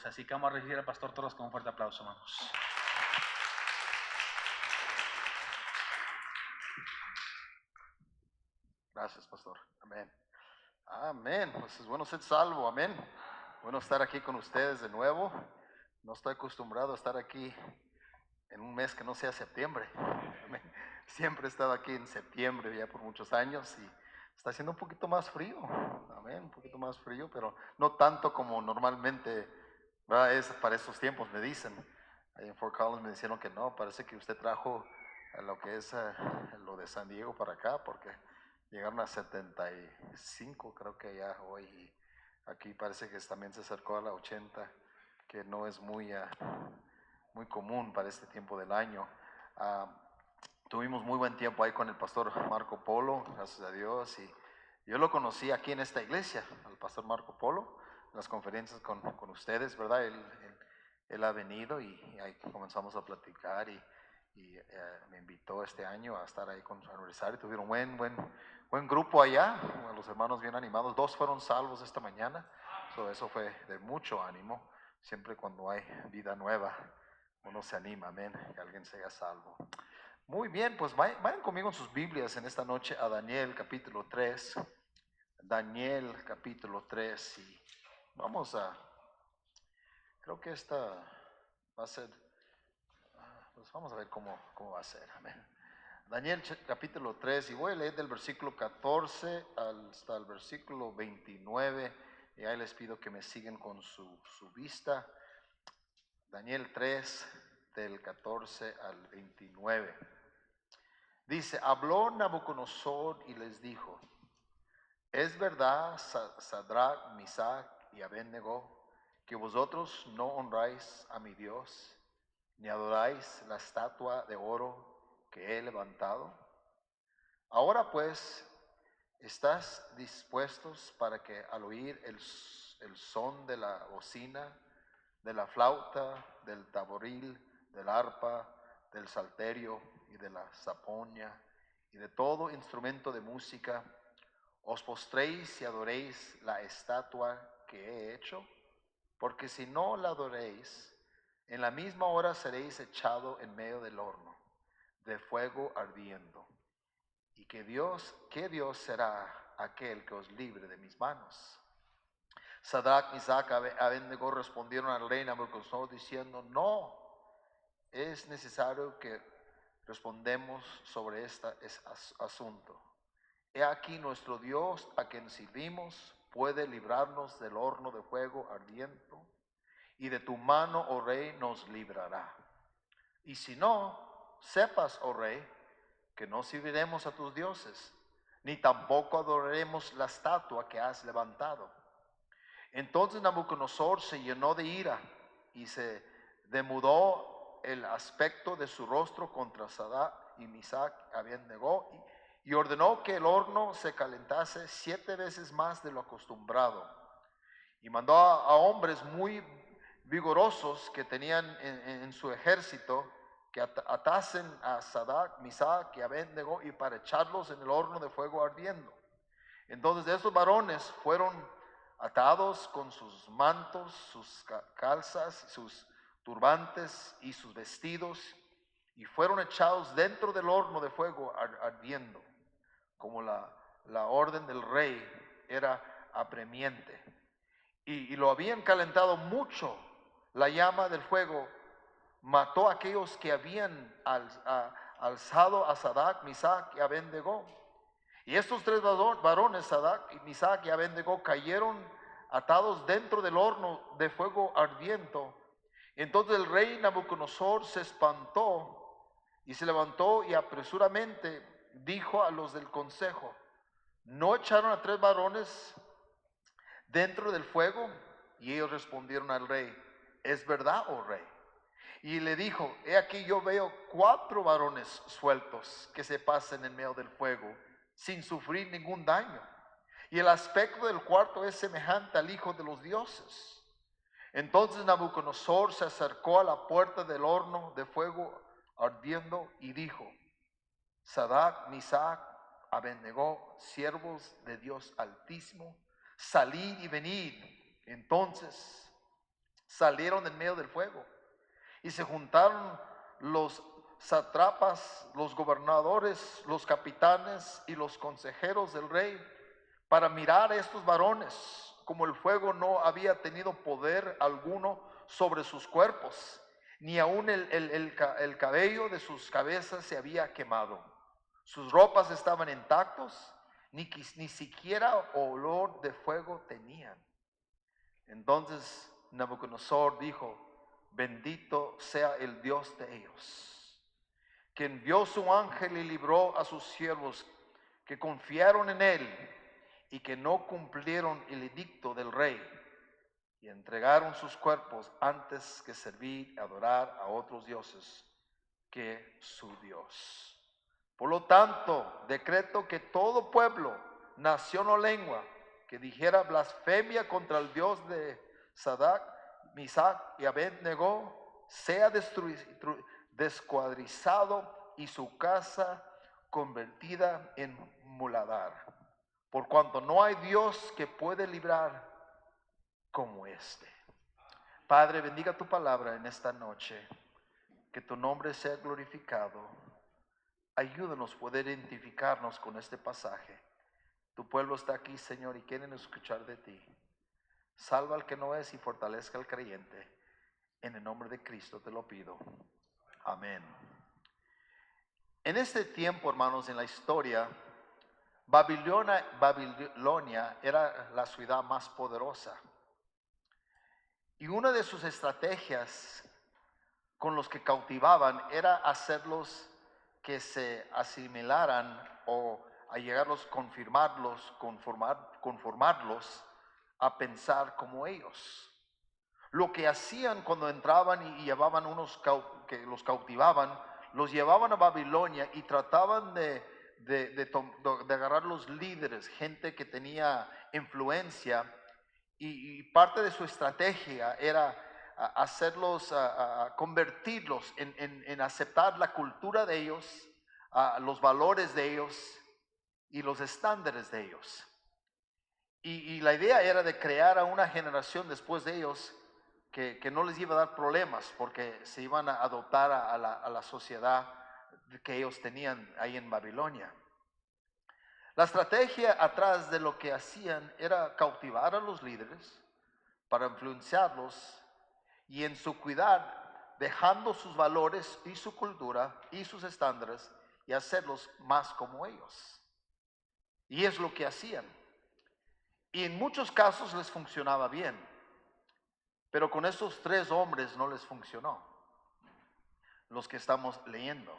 Dios. Así que vamos a recibir al pastor Torres con un fuerte aplauso, hermanos. Gracias, pastor. Amén. Amén. Pues es bueno ser salvo. Amén. Bueno estar aquí con ustedes de nuevo. No estoy acostumbrado a estar aquí en un mes que no sea septiembre. Amén. Siempre he estado aquí en septiembre ya por muchos años y está haciendo un poquito más frío. Amén. Un poquito más frío, pero no tanto como normalmente, ¿verdad? Es para estos tiempos, me dicen. Ahí en Fort Collins me dijeron que no, parece que usted trajo lo que es lo de San Diego para acá, porque llegaron a 75, creo que ya hoy. Y aquí parece que también se acercó a la 80, que no es muy común para este tiempo del año. Ah, Tuvimos muy buen tiempo ahí con el pastor Marco Polo, gracias a Dios. Y yo lo conocí aquí en esta iglesia, al pastor Marco Polo, en las conferencias con ustedes, ¿verdad? Él ha venido y ahí comenzamos a platicar y me invitó este año a estar ahí con su aniversario. Tuvieron buen grupo allá, los hermanos bien animados. 2 fueron salvos esta mañana, eso fue de mucho ánimo. Siempre cuando hay vida nueva, uno se anima, amén, que alguien sea salvo. Muy bien, pues vayan conmigo en sus Biblias en esta noche a Daniel capítulo 3. Daniel capítulo 3 y vamos a, creo que esta va a ser, pues vamos a ver cómo va a ser, amén. Daniel capítulo 3 y voy a leer del versículo 14 hasta el versículo 29 y ahí les pido que me sigan con su vista. Daniel 3 del 14 al 29. Dice, habló Nabucodonosor y les dijo, ¿es verdad, Sadrach, Mesach y Abednego, que vosotros no honráis a mi Dios, ni adoráis la estatua de oro que he levantado? Ahora pues, ¿estás dispuestos para que al oír el son de la bocina, de la flauta, del tamboril, del arpa, del salterio y de la zapoña y de todo instrumento de música, os postréis y adoréis la estatua que he hecho? Porque si no la adoréis, en la misma hora seréis echado en medio del horno, de fuego ardiendo. ¿Y qué Dios será aquel que os libre de mis manos? Sadrach, Mesach y Abednego respondieron al rey Nabucodonosor diciendo, no es necesario que respondemos sobre este asunto. He aquí nuestro Dios a quien servimos puede librarnos del horno de fuego ardiente, y de tu mano, oh rey, nos librará. Y si no, sepas, oh rey, que no serviremos a tus dioses, ni tampoco adoraremos la estatua que has levantado. Entonces Nabucodonosor se llenó de ira y se demudó el aspecto de su rostro contra Sadrach y Mesach y Abednego y ordenó que el horno se calentase 7 veces más de lo acostumbrado. Y mandó a hombres muy vigorosos que tenían en su ejército que atasen a Sadrach, Mesach y Abednego y para echarlos en el horno de fuego ardiendo. Entonces estos varones fueron atados con sus mantos, sus calzas, sus turbantes y sus vestidos, y fueron echados dentro del horno de fuego ardiendo, como la orden del rey era apremiante. Y lo habían calentado mucho. La llama del fuego mató a aquellos que habían alzado a Sadrach, Mesach y Abednego. Y estos 3 varones, Sadrach, Mesach y Abednego, cayeron atados dentro del horno de fuego ardiente. Entonces el rey Nabucodonosor se espantó y se levantó y apresuradamente dijo a los del consejo, ¿no echaron a 3 varones dentro del fuego? Y ellos respondieron al rey, es verdad, oh rey. Y le dijo, he aquí yo veo 4 varones sueltos que se pasan en medio del fuego sin sufrir ningún daño. Y el aspecto del cuarto es semejante al Hijo de los dioses. Entonces Nabucodonosor se acercó a la puerta del horno de fuego ardiendo y dijo, Sadrach, Mesach, Abednego, siervos de Dios Altísimo, salid y venid. Entonces salieron en medio del fuego. Y se juntaron los sátrapas, los gobernadores, los capitanes y los consejeros del rey para mirar a estos varones, como el fuego no había tenido poder alguno sobre sus cuerpos, ni aun el cabello de sus cabezas se había quemado. Sus ropas estaban intactos, ni siquiera olor de fuego tenían. Entonces Nabucodonosor dijo: bendito sea el Dios de ellos, que envió su ángel y libró a sus siervos que confiaron en él y que no cumplieron el edicto del rey y entregaron sus cuerpos antes que servir y adorar a otros dioses que su Dios. Por lo tanto, decreto que todo pueblo, nación o lengua que dijera blasfemia contra el Dios de Sadrach, Mesach y Abednego sea descuadrizado y su casa convertida en muladar, por cuanto no hay Dios que puede librar como este. Padre, bendiga tu palabra en esta noche, que tu nombre sea glorificado. Ayúdanos a poder identificarnos con este pasaje. Tu pueblo está aquí, Señor, y quieren escuchar de ti. Salva al que no es y fortalezca al creyente. En el nombre de Cristo te lo pido. Amén. En este tiempo, hermanos, en la historia, Babilonia era la ciudad más poderosa. Y una de sus estrategias con los que cautivaban era hacerlos que se asimilaran o a llegarlos, conformarlos a pensar como ellos. Lo que hacían cuando entraban y llevaban unos que los cautivaban, los llevaban a Babilonia y trataban de agarrar los líderes, gente que tenía influencia, y parte de su estrategia era hacerlos, convertirlos en aceptar la cultura de ellos, los valores de ellos y los estándares de ellos. Y la idea era de crear a una generación después de ellos que no les iba a dar problemas, porque se iban a adoptar a la sociedad que ellos tenían ahí en Babilonia. La estrategia atrás de lo que hacían era cautivar a los líderes para influenciarlos y en su cuidar, dejando sus valores y su cultura y sus estándares y hacerlos más como ellos. Y es lo que hacían. Y en muchos casos les funcionaba bien, pero con estos tres hombres no les funcionó, los que estamos leyendo.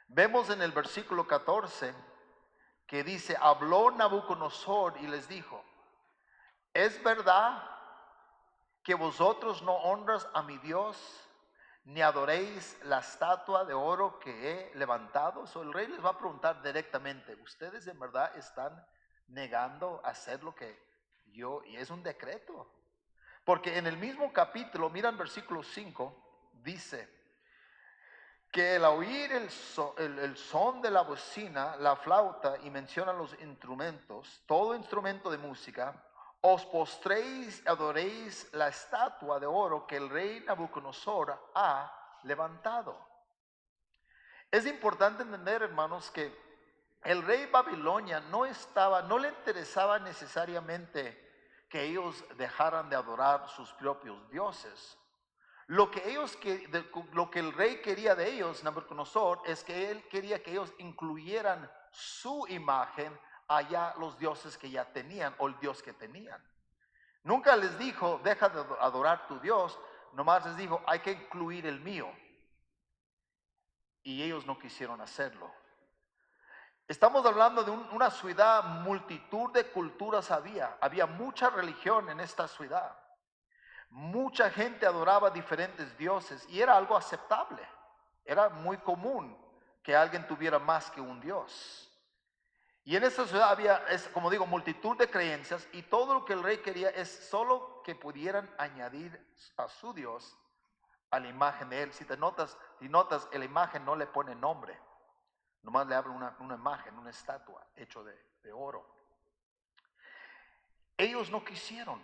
Vemos en el versículo 14 que dice: habló Nabucodonosor y les dijo: ¿es verdad que vosotros no honras a mi Dios, ni adoréis la estatua de oro que he levantado? El rey les va a preguntar directamente: ¿ustedes en verdad están negando hacer lo que yo? Y es un decreto. Porque en el mismo capítulo, miran versículo 5, dice que al oír el son de la bocina, la flauta, y menciona los instrumentos, todo instrumento de música, os postréis y adoréis la estatua de oro que el rey Nabucodonosor ha levantado. Es importante entender, hermanos, que el rey Babilonia no le interesaba necesariamente que ellos dejaran de adorar sus propios dioses. Lo que el rey quería de ellos, Nabucodonosor, es que él quería que ellos incluyeran su imagen allá los dioses que ya tenían o el Dios que tenían. Nunca les dijo: deja de adorar tu Dios, nomás les dijo: hay que incluir el mío. Y ellos no quisieron hacerlo. Estamos hablando de una ciudad, multitud de culturas había mucha religión en esta ciudad. Mucha gente adoraba diferentes dioses y era algo aceptable. Era muy común que alguien tuviera más que un dios. Y en esta ciudad había, como digo, multitud de creencias, y todo lo que el rey quería es solo que pudieran añadir a su Dios a la imagen de él. Si notas, la imagen no le pone nombre, nomás le habla una imagen, una estatua hecho de oro. Ellos no quisieron.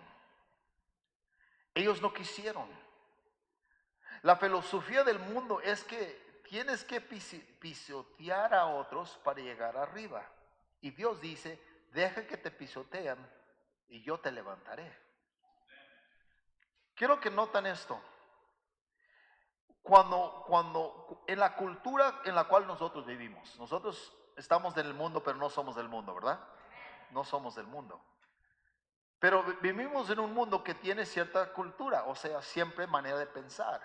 Ellos no quisieron. La filosofía del mundo es que tienes que pisotear a otros para llegar arriba. Y Dios dice, deja que te pisotean y yo te levantaré. Quiero que noten esto. Cuando en la cultura en la cual nosotros vivimos, nosotros estamos en el mundo, pero no somos del mundo, ¿verdad? No somos del mundo. Pero vivimos en un mundo que tiene cierta cultura, o sea, siempre manera de pensar.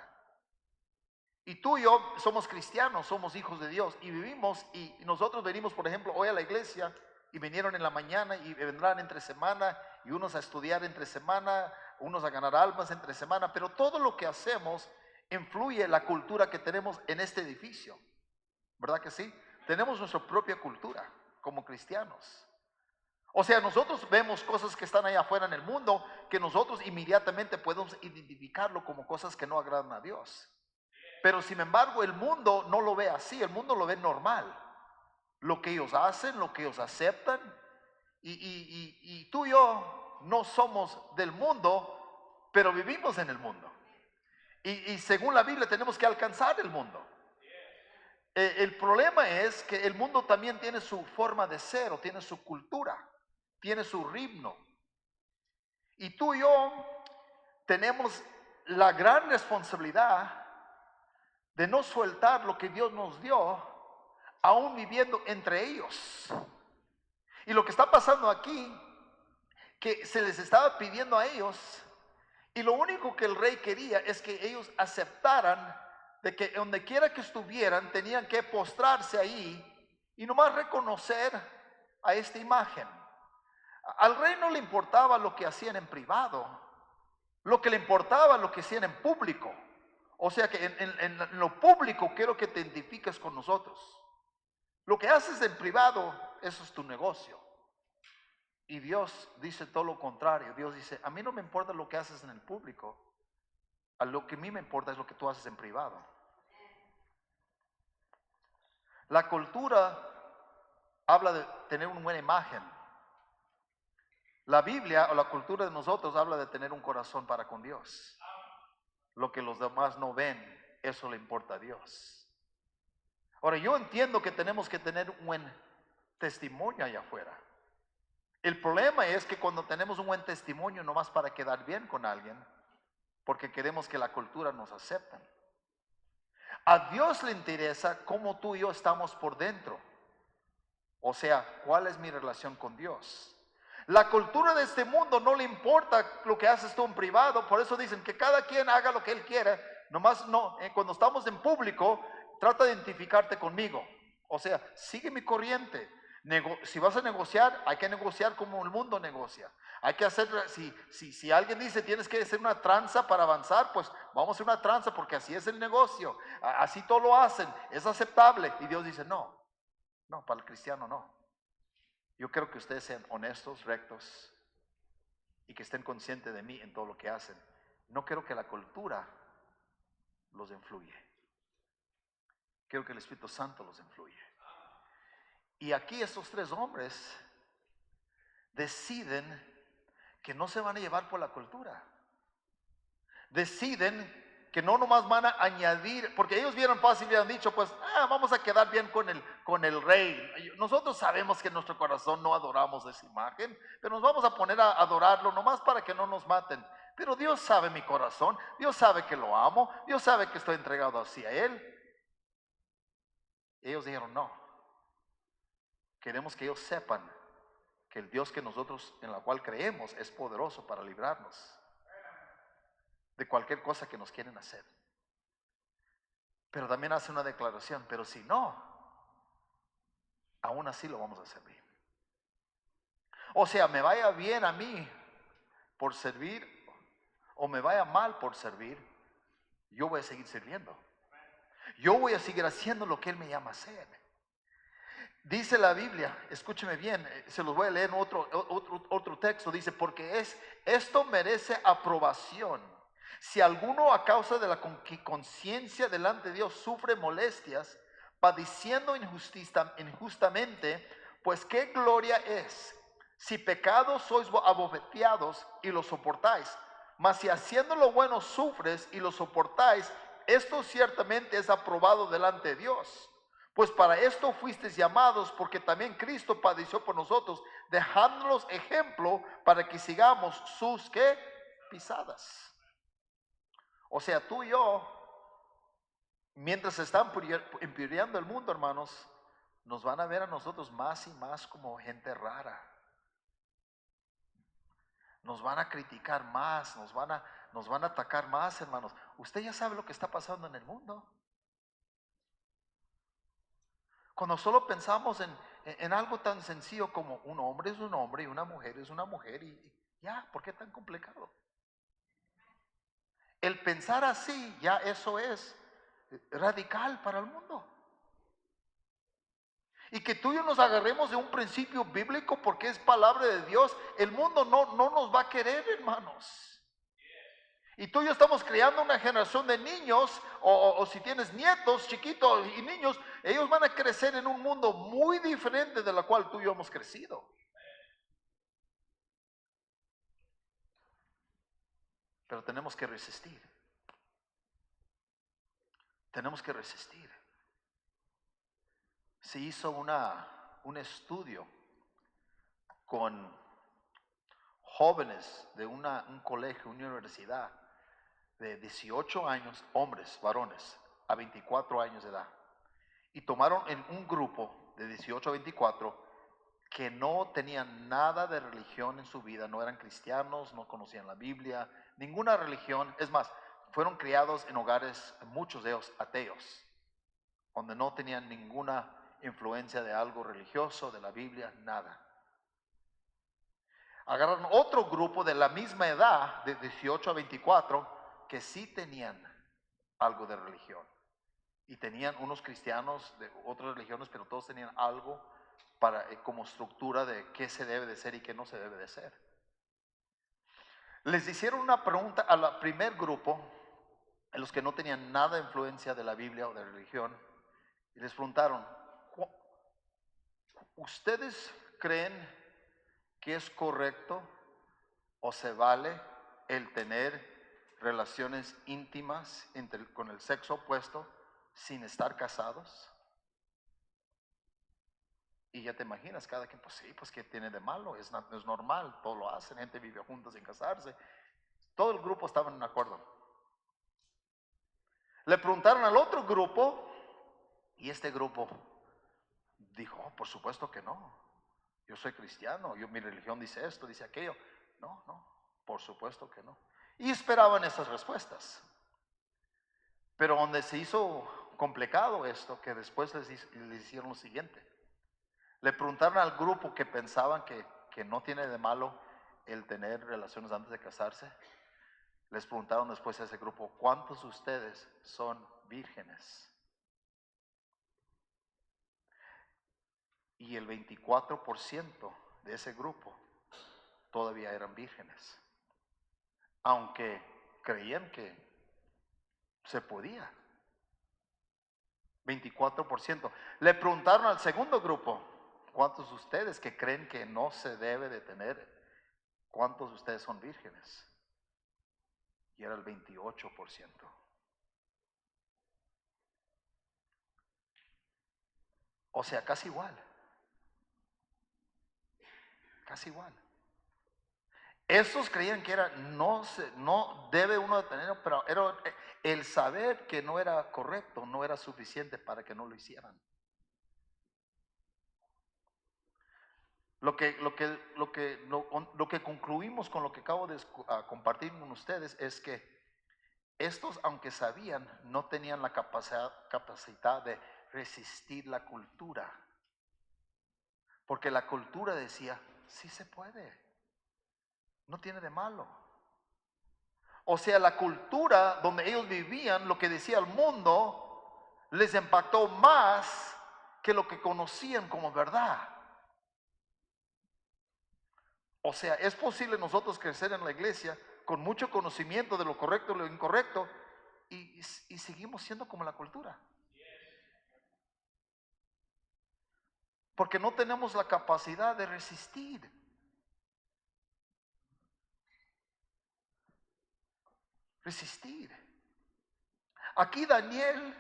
Y tú y yo somos cristianos, somos hijos de Dios y vivimos, y nosotros venimos, por ejemplo, hoy a la iglesia y vinieron en la mañana y vendrán entre semana y unos a estudiar entre semana, unos a ganar almas entre semana, pero todo lo que hacemos influye la cultura que tenemos en este edificio, ¿verdad que sí? Tenemos nuestra propia cultura como cristianos. O sea, nosotros vemos cosas que están allá afuera en el mundo que nosotros inmediatamente podemos identificarlo como cosas que no agradan a Dios. Pero sin embargo el mundo no lo ve así, el mundo lo ve normal. Lo que ellos hacen, lo que ellos aceptan. Y tú y yo no somos del mundo, pero vivimos en el mundo. Y según la Biblia tenemos que alcanzar el mundo. El problema es que el mundo también tiene su forma de ser, o tiene su cultura, tiene su ritmo. Y tú y yo tenemos la gran responsabilidad de no soltar lo que Dios nos dio, aún viviendo entre ellos. Y lo que está pasando aquí, que se les estaba pidiendo a ellos, y lo único que el rey quería es que ellos aceptaran de que donde quiera que estuvieran tenían que postrarse ahí y nomás reconocer a esta imagen. Al rey no le importaba lo que hacían en privado, lo que le importaba lo que hacían en público. O sea que en lo público quiero que te identifiques con nosotros. Lo que haces en privado, eso es tu negocio. Y Dios dice todo lo contrario. Dios dice, a mí no me importa lo que haces en el público. A lo que a mí me importa es lo que tú haces en privado. La cultura habla de tener una buena imagen. La Biblia o la cultura de nosotros habla de tener un corazón para con Dios. Lo que los demás no ven, eso le importa a Dios. Ahora, yo entiendo que tenemos que tener un buen testimonio allá afuera. El problema es que cuando tenemos un buen testimonio nomás para quedar bien con alguien, porque queremos que la cultura nos acepte. A Dios le interesa cómo tú y yo estamos por dentro. O sea, ¿cuál es mi relación con Dios? La cultura de este mundo no le importa lo que haces tú en privado, por eso dicen que cada quien haga lo que él quiera, nomás no, cuando estamos en público, trata de identificarte conmigo. O sea, sigue mi corriente. Si vas a negociar, hay que negociar como el mundo negocia. Hay que hacer, si alguien dice tienes que hacer una tranza para avanzar, pues vamos a hacer una tranza porque así es el negocio. Así todo lo hacen, es aceptable. Y Dios dice, no, para el cristiano no. Yo quiero que ustedes sean honestos, rectos y que estén conscientes de mí en todo lo que hacen. No quiero que la cultura los influye. Quiero que el Espíritu Santo los influye. Y aquí estos tres hombres deciden que no se van a llevar por la cultura. Deciden que no nomás van a añadir, porque ellos vieron fácil y han dicho, pues, vamos a quedar bien con el rey. Nosotros sabemos que en nuestro corazón no adoramos esa imagen, pero nos vamos a poner a adorarlo nomás para que no nos maten. Pero Dios sabe mi corazón, Dios sabe que lo amo, Dios sabe que estoy entregado así a Él. Ellos dijeron, no, queremos que ellos sepan que el Dios que nosotros, en la cual creemos, es poderoso para librarnos de cualquier cosa que nos quieren hacer. Pero también hace una declaración, pero si no, aún así lo vamos a servir. O sea, me vaya bien a mí por servir o me vaya mal por servir, yo voy a seguir sirviendo. Yo voy a seguir haciendo lo que Él me llama a hacer. Dice la Biblia, escúcheme bien, se los voy a leer en otro texto, dice, porque esto merece aprobación. Si alguno a causa de la conciencia delante de Dios sufre molestias, padeciendo injustamente, pues qué gloria es. Si pecados sois abofeteados y lo soportáis, Mas si haciendo lo bueno sufres y lo soportáis, esto ciertamente es aprobado delante de Dios. Pues para esto fuisteis llamados, porque también Cristo padeció por nosotros, dejándonos ejemplo para que sigamos sus ¿qué? Pisadas. O sea, tú y yo, mientras se está empeorando el mundo, hermanos, nos van a ver a nosotros más y más como gente rara. Nos van a criticar más, nos van a atacar más, hermanos. Usted ya sabe lo que está pasando en el mundo. Cuando solo pensamos en algo tan sencillo como un hombre es un hombre y una mujer es una mujer y ya, ¿por qué tan complicado? El pensar así, ya eso es radical para el mundo. Y que tú y yo nos agarremos de un principio bíblico porque es palabra de Dios, el mundo no nos va a querer, hermanos. Y tú y yo estamos creando una generación de niños, o si tienes nietos chiquitos y niños, ellos van a crecer en un mundo muy diferente de la cual tú y yo hemos crecido. Pero tenemos que resistir. Tenemos que resistir. Se hizo un estudio con jóvenes de un colegio, una universidad, de 18 años, hombres, varones, a 24 años de edad. Y tomaron en un grupo de 18 a 24 que no tenían nada de religión en su vida, no eran cristianos, no conocían la Biblia, ninguna religión. Es más, fueron criados en hogares, muchos de ellos ateos, donde no tenían ninguna influencia de algo religioso, de la Biblia, nada. Agarraron otro grupo de la misma edad, de 18 a 24, que sí tenían algo de religión. Y tenían unos cristianos de otras religiones, pero todos tenían algo para, como estructura de qué se debe de ser y qué no se debe de ser. Les hicieron una pregunta al primer grupo, a los que no tenían nada de influencia de la Biblia o de religión, y les preguntaron, ¿ustedes creen que es correcto o se vale el tener relaciones íntimas con el sexo opuesto sin estar casados? Y ya te imaginas, cada quien, pues sí, pues ¿qué tiene de malo? Es normal, todo lo hacen, gente vive juntos sin casarse. Todo el grupo estaba en acuerdo. Le preguntaron al otro grupo y este grupo dijo, oh, por supuesto que no. Yo soy cristiano, mi religión dice esto, dice aquello. No, por supuesto que no. Y esperaban esas respuestas. Pero donde se hizo complicado esto, que después les hicieron lo siguiente. Le preguntaron al grupo que pensaban que no tiene de malo el tener relaciones antes de casarse. Les preguntaron después a ese grupo, ¿cuántos de ustedes son vírgenes? Y el 24% de ese grupo todavía eran vírgenes, aunque creían que se podía. 24%. Le preguntaron al segundo grupo, ¿cuántos de ustedes que creen que no se debe de tener? ¿Cuántos de ustedes son vírgenes? Y era el 28%. O sea, casi igual. Casi igual. Esos creían que era, no debe uno de tener, pero era el saber que no era correcto, no era suficiente para que no lo hicieran. Lo que concluimos con lo que acabo de compartir con ustedes es que estos, aunque sabían, no tenían la capacidad de resistir la cultura. Porque la cultura decía, sí se puede, no tiene de malo. O sea, la cultura donde ellos vivían, lo que decía el mundo, les impactó más que lo que conocían como verdad. O sea, es posible nosotros crecer en la iglesia con mucho conocimiento de lo correcto y lo incorrecto y seguimos siendo como la cultura. Porque no tenemos la capacidad de resistir. Resistir. Aquí Daniel,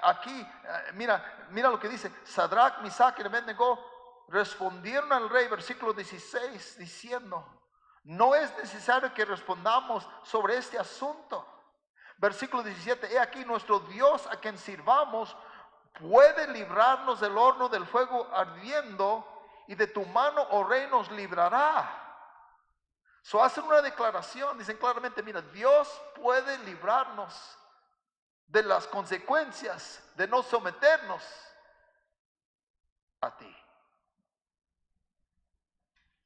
aquí, mira lo que dice, Sadrach, Misach y Abednego respondieron al rey, versículo 16, diciendo, no es necesario que respondamos sobre este asunto. Versículo 17, he aquí nuestro Dios a quien sirvamos puede librarnos del horno del fuego ardiendo, y de tu mano, oh rey, nos librará. So hacen una declaración, dicen claramente, mira, Dios puede librarnos de las consecuencias de no someternos a ti.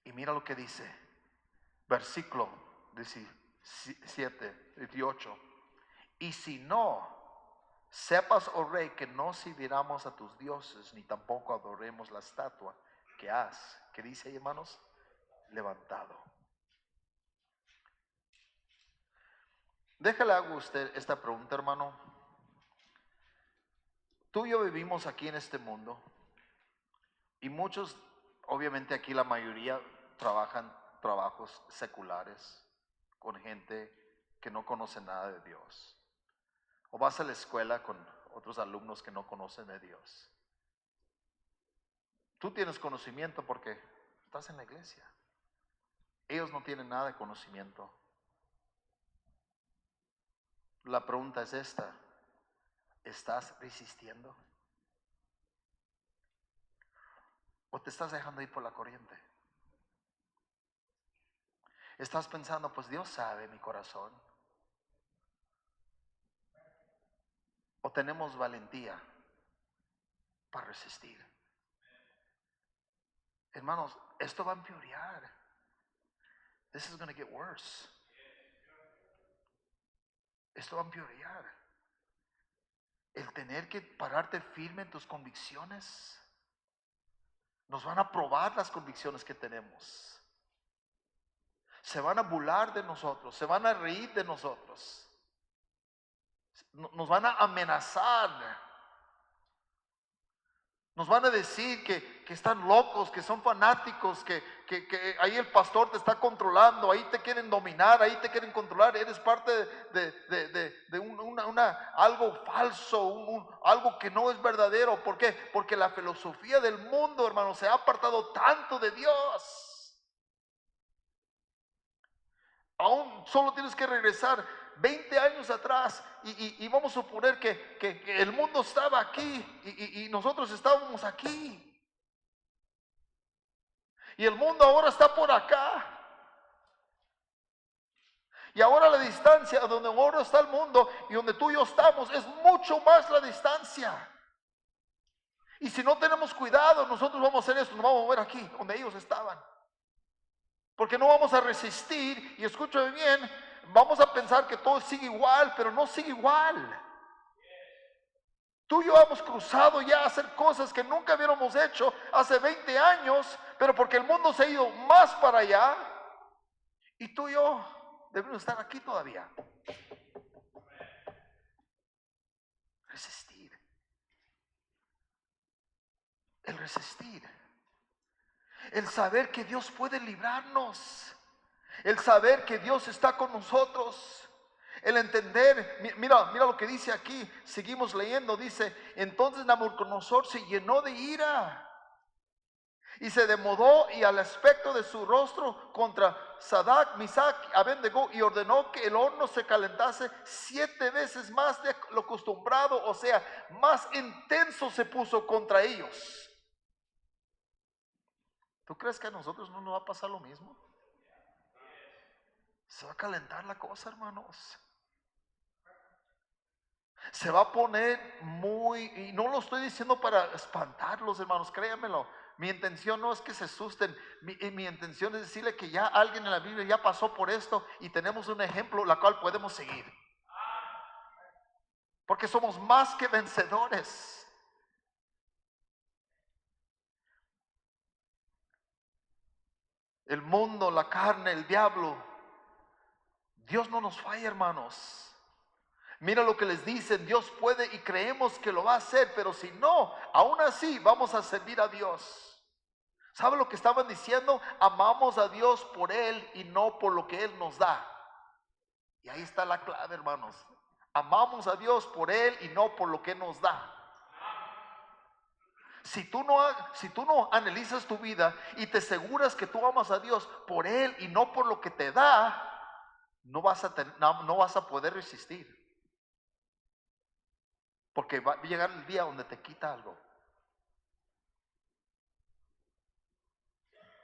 Y mira lo que dice, versículo 17, 18. Y si no, sepas, oh rey, que no serviremos a tus dioses, ni tampoco adoremos la estatua que has, ¿qué dice ahí, hermanos? Levantado. Déjale hago a usted esta pregunta, hermano. Tú y yo vivimos aquí en este mundo, y muchos, obviamente aquí la mayoría trabajan trabajos seculares con gente que no conoce nada de Dios. O vas a la escuela con otros alumnos que no conocen de Dios. Tú tienes conocimiento porque estás en la iglesia. Ellos no tienen nada de conocimiento. La pregunta es esta: ¿estás resistiendo? ¿O te estás dejando ir por la corriente? ¿Estás pensando, pues Dios sabe mi corazón? ¿O tenemos valentía para resistir? Hermanos, esto va a empeorar. This is going to get worse. Esto va a empeorar. El tener que pararte firme en tus convicciones. Nos van a probar las convicciones que tenemos. Se van a burlar de nosotros, se van a reír de nosotros. Nos van a amenazar. Nos van a decir que están locos, que son fanáticos, que ahí el pastor te está controlando, ahí te quieren dominar, ahí te quieren controlar. Eres parte de algo falso, algo que no es verdadero. ¿Por qué? Porque la filosofía del mundo, hermano, se ha apartado tanto de Dios. Aún solo tienes que regresar 20 años atrás y vamos a suponer que el mundo estaba aquí y nosotros estábamos aquí. Y el mundo ahora está por acá. Y ahora la distancia donde ahora está el mundo y donde tú y yo estamos es mucho más la distancia. Y si no tenemos cuidado, nosotros vamos a hacer esto, nos vamos a mover aquí, donde ellos estaban. Porque no vamos a resistir, y escúchame bien, vamos a pensar que todo sigue igual, pero no sigue igual. Tú y yo hemos cruzado ya a hacer cosas que nunca hubiéramos hecho hace 20 años, pero porque el mundo se ha ido más para allá, y tú y yo debemos estar aquí todavía. Resistir. El resistir. El saber que Dios puede librarnos. El saber que Dios está con nosotros. El entender, mira lo que dice aquí. Seguimos leyendo, dice: entonces Nabucodonosor se llenó de ira y se demudó, y al aspecto de su rostro contra Sadrach, Misach y Abednego, y ordenó que el horno se calentase 7 veces más de lo acostumbrado, o sea, más intenso se puso contra ellos. ¿Tú crees que a nosotros no nos va a pasar lo mismo? Se va a calentar la cosa, hermanos. Se va a poner y no lo estoy diciendo para espantarlos, hermanos, créanmelo. Mi intención no es que se asusten. Mi intención es decirle que ya alguien en la Biblia ya pasó por esto y tenemos un ejemplo la cual podemos seguir. Porque somos más que vencedores. El mundo, la carne, el diablo. Dios no nos falla, hermanos. Mira lo que les dicen: Dios puede, y creemos que lo va a hacer, pero si no, aún así vamos a servir a Dios. ¿Sabe lo que estaban diciendo? Amamos a Dios por Él y no por lo que Él nos da. Y ahí está la clave, hermanos. Amamos a Dios por Él y no por lo que nos da. Si tú no analizas tu vida y te aseguras que tú amas a Dios por Él y no por lo que te da, no vas a poder resistir. Porque va a llegar el día donde te quita algo.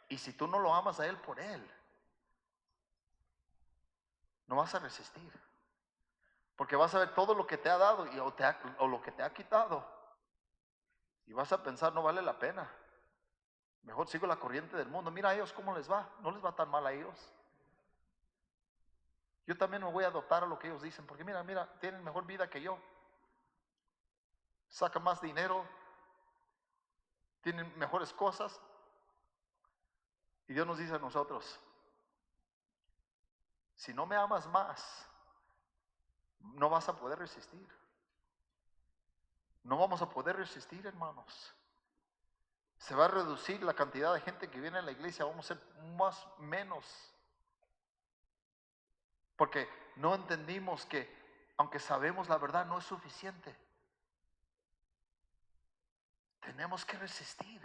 Y si tú no lo amas a Él por Él, no vas a resistir. Porque vas a ver todo lo que te ha dado o lo que te ha quitado. Y vas a pensar, no vale la pena. Mejor sigo la corriente del mundo. Mira a ellos cómo les va. No les va tan mal a ellos. Yo también me voy a adoptar a lo que ellos dicen. Porque mira, tienen mejor vida que yo. Sacan más dinero. Tienen mejores cosas. Y Dios nos dice a nosotros, si no me amas más, no vas a poder resistir. No vamos a poder resistir, hermanos. Se va a reducir la cantidad de gente que viene a la iglesia. Vamos a ser menos. Porque no entendimos que, aunque sabemos la verdad, no es suficiente. Tenemos que resistir.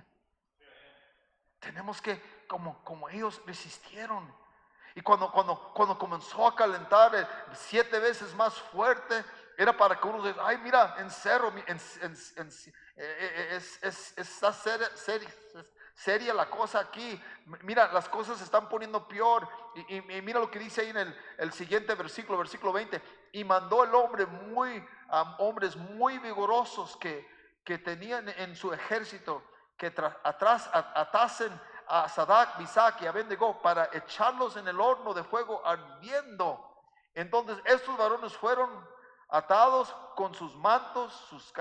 Tenemos que, como ellos resistieron. Y cuando comenzó a calentar 7 veces más fuerte, era para que uno diga, ay, mira, encerro, está seria la cosa aquí. Mira, las cosas se están poniendo peor. Y mira lo que dice ahí en el siguiente versículo 20. Y mandó el hombre hombres muy vigorosos que tenían en su ejército, que atasen a Sadrach, Mesach y Abednego para echarlos en el horno de fuego ardiendo. Entonces estos varones fueron atados con sus mantos, sus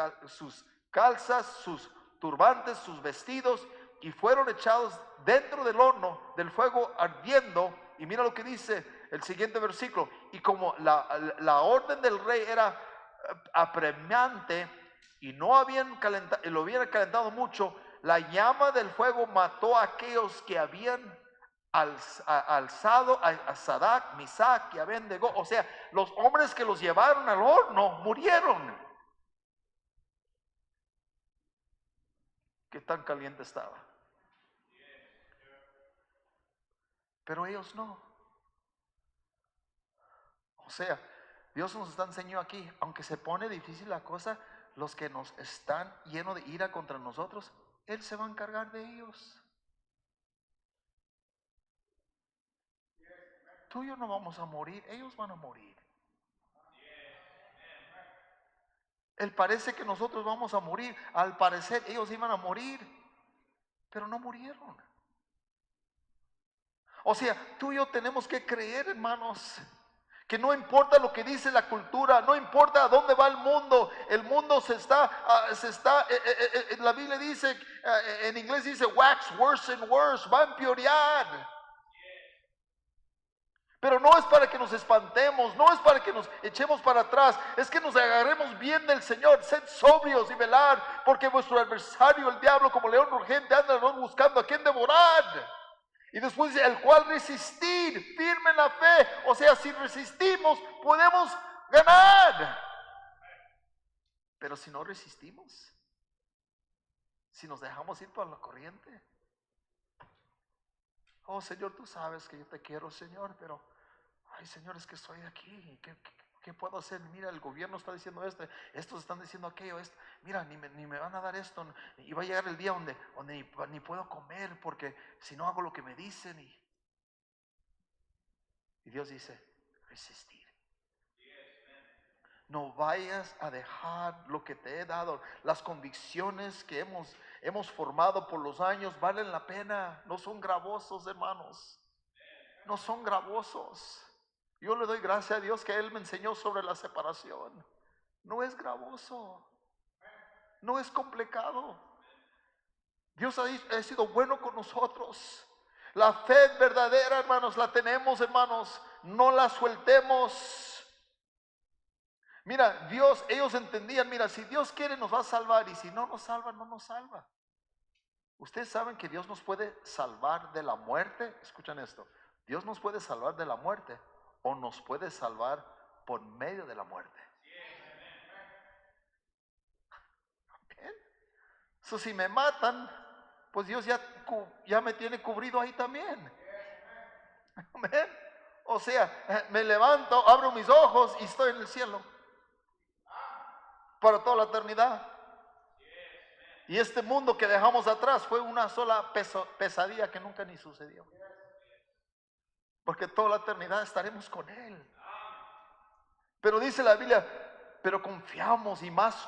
calzas, sus turbantes, sus vestidos, y fueron echados dentro del horno del fuego ardiendo. Y mira lo que dice el siguiente versículo. Y como la orden del rey era apremiante y lo habían calentado mucho, la llama del fuego mató a aquellos que habían alzado a Sadrach, Mesach y Abednego. O sea, los hombres que los llevaron al horno murieron. ¿Qué tan caliente estaba? Pero ellos no. O sea, Dios nos está enseñando aquí, aunque se pone difícil la cosa, los que nos están llenos de ira contra nosotros, Él se va a encargar de ellos. Tú y yo no vamos a morir, ellos van a morir. Él parece que nosotros vamos a morir. Al parecer ellos iban a morir, pero no murieron. O sea, tú y yo tenemos que creer, hermanos, que no importa lo que dice la cultura, no importa a dónde va el mundo la Biblia dice, en inglés dice wax worse and worse, va a empeorar. Pero no es para que nos espantemos, no es para que nos echemos para atrás, es que nos agarremos bien del Señor. Sed sobrios y velar, porque vuestro adversario, el diablo, como león rugiente, anda buscando a quien devorar. Y después dice, el cual resistir, firme en la fe. O sea, si resistimos, podemos ganar. Pero si no resistimos, si nos dejamos ir por la corriente, oh Señor, tú sabes que yo te quiero, Señor, pero ay, Señor, es que estoy aquí. ¿Qué puedo hacer? Mira, el gobierno está diciendo esto, estos están diciendo aquello, esto. Mira, ni me van a dar esto. Y va a llegar el día donde ni puedo comer, porque si no hago lo que me dicen. Y Dios dice, resistir. No vayas a dejar lo que te he dado. Las convicciones que hemos formado por los años valen la pena. No son gravosos, hermanos. No son gravosos. Yo le doy gracias a Dios que Él me enseñó sobre la separación. No es gravoso. No es complicado. Dios ha sido bueno con nosotros. La fe verdadera, hermanos, la tenemos, hermanos. No la sueltemos. Mira, ellos entendían, mira, si Dios quiere nos va a salvar, y si no nos salva, no nos salva. Ustedes saben que Dios nos puede salvar de la muerte. Escuchen esto. Dios nos puede salvar de la muerte o nos puede salvar por medio de la muerte. Amén. So, si me matan, pues Dios ya me tiene cubrido ahí también. Amén. O sea, me levanto, abro mis ojos y estoy en el cielo para toda la eternidad. Y este mundo que dejamos atrás fue una sola pesadilla que nunca ni sucedió. Porque toda la eternidad estaremos con Él. Pero dice la Biblia, pero confiamos y más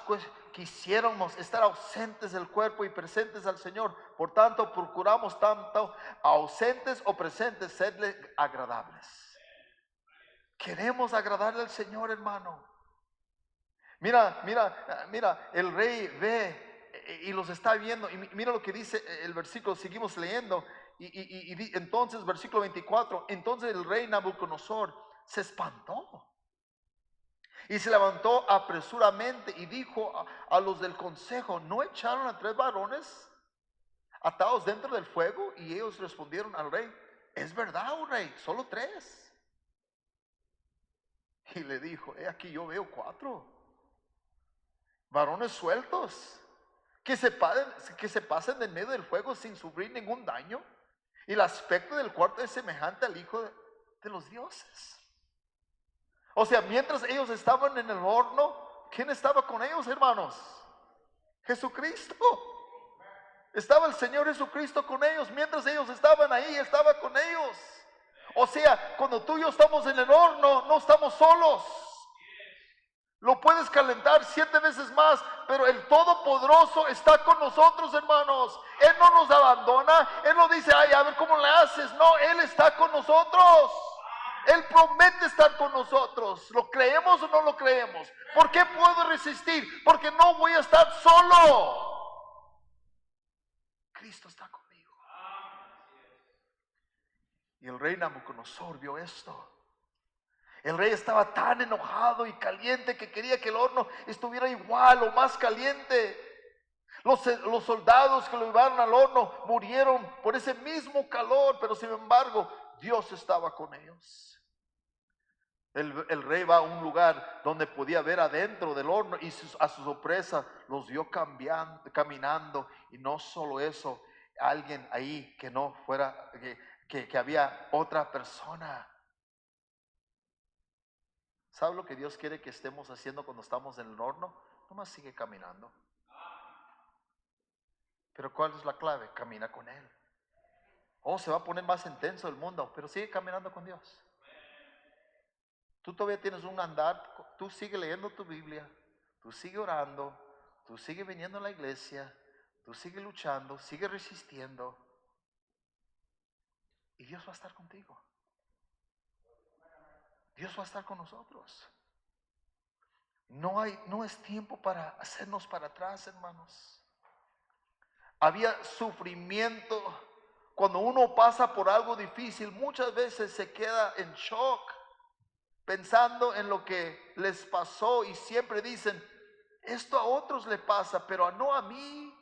quisiéramos estar ausentes del cuerpo y presentes al Señor. Por tanto, procuramos tanto ausentes o presentes serle agradables. Queremos agradarle al Señor, hermano. Mira, el rey ve y los está viendo. Y mira lo que dice el versículo, seguimos leyendo. Entonces, versículo 24, entonces el rey Nabucodonosor se espantó. Y se levantó apresuradamente y dijo a los del consejo, ¿no echaron a 3 varones atados dentro del fuego? Y ellos respondieron al rey, es verdad, oh rey, solo 3. Y le dijo, aquí yo veo 4 varones sueltos que se pasen en medio del fuego sin sufrir ningún daño. Y el aspecto del cuarto es semejante al Hijo de los dioses. O sea, mientras ellos estaban en el horno, ¿quién estaba con ellos, hermanos? Jesucristo. Estaba el Señor Jesucristo con ellos. Mientras ellos estaban ahí, estaba con ellos. O sea, cuando tú y yo estamos en el horno, no estamos solos. Lo puedes calentar 7 veces más, pero el Todopoderoso está con nosotros, hermanos. Él no nos abandona. Él no dice, ay, a ver cómo le haces. No, Él está con nosotros. Él promete estar con nosotros. ¿Lo creemos o no lo creemos? ¿Por qué puedo resistir? Porque no voy a estar solo. Cristo está conmigo. Y el rey Nabucodonosor vio esto. El rey estaba tan enojado y caliente que quería que el horno estuviera igual o más caliente. Los soldados que lo llevaron al horno murieron por ese mismo calor, pero sin embargo Dios estaba con ellos. El rey va a un lugar donde podía ver adentro del horno y a su sorpresa los vio caminando. Y no solo eso, alguien ahí que no fuera, que había otra persona. ¿Sabe lo que Dios quiere que estemos haciendo cuando estamos en el horno? Nomás sigue caminando. Pero ¿cuál es la clave? Camina con Él. Oh, se va a poner más intenso el mundo, pero sigue caminando con Dios. Tú todavía tienes un andar, tú sigue leyendo tu Biblia, tú sigue orando, tú sigue viniendo a la iglesia, tú sigue luchando, sigue resistiendo. Y Dios va a estar contigo. Dios va a estar con nosotros. No es tiempo para hacernos para atrás, hermanos. Había sufrimiento. Cuando uno pasa por algo difícil, muchas veces se queda en shock, pensando en lo que les pasó, y siempre dicen, esto a otros le pasa, pero no a mí.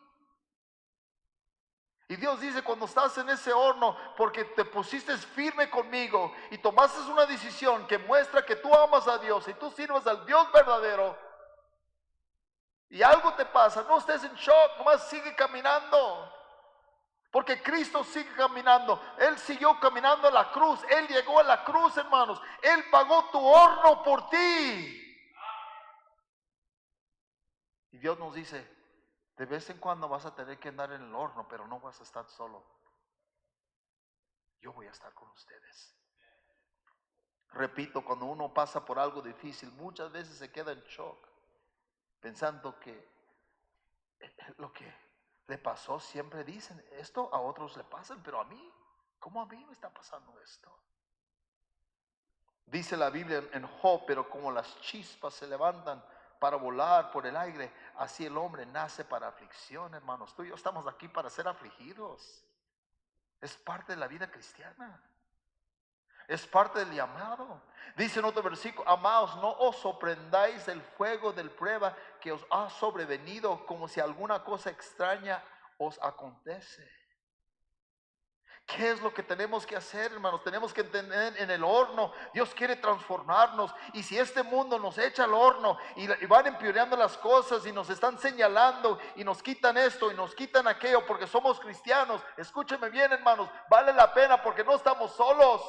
Y Dios dice, cuando estás en ese horno, porque te pusiste firme conmigo y tomaste una decisión que muestra que tú amas a Dios y tú sirves al Dios verdadero, y algo te pasa, no estés en shock, nomás sigue caminando. Porque Cristo sigue caminando. Él siguió caminando a la cruz. Él llegó a la cruz, hermanos. Él pagó tu horno por ti. Y Dios nos dice, de vez en cuando vas a tener que andar en el horno, pero no vas a estar solo. Yo voy a estar con ustedes. Repito, cuando uno pasa por algo difícil, muchas veces se queda en shock, pensando que lo que le pasó, siempre dicen, esto a otros le pasan, pero a mí, ¿cómo a mí me está pasando esto? Dice la Biblia en Job, pero como las chispas se levantan para volar por el aire, así el hombre nace para aflicción, hermanos. Tú y yo estamos aquí para ser afligidos. Es parte de la vida cristiana. Es parte del llamado. Dice en otro versículo, amados, no os sorprendáis del fuego del prueba que os ha sobrevenido como si alguna cosa extraña os acontece. ¿Qué es lo que tenemos que hacer, hermanos? Tenemos que entender en el horno. Dios quiere transformarnos. Y si este mundo nos echa al horno y van empeorando las cosas y nos están señalando y nos quitan esto y nos quitan aquello porque somos cristianos, escúchenme bien, hermanos, vale la pena porque no estamos solos.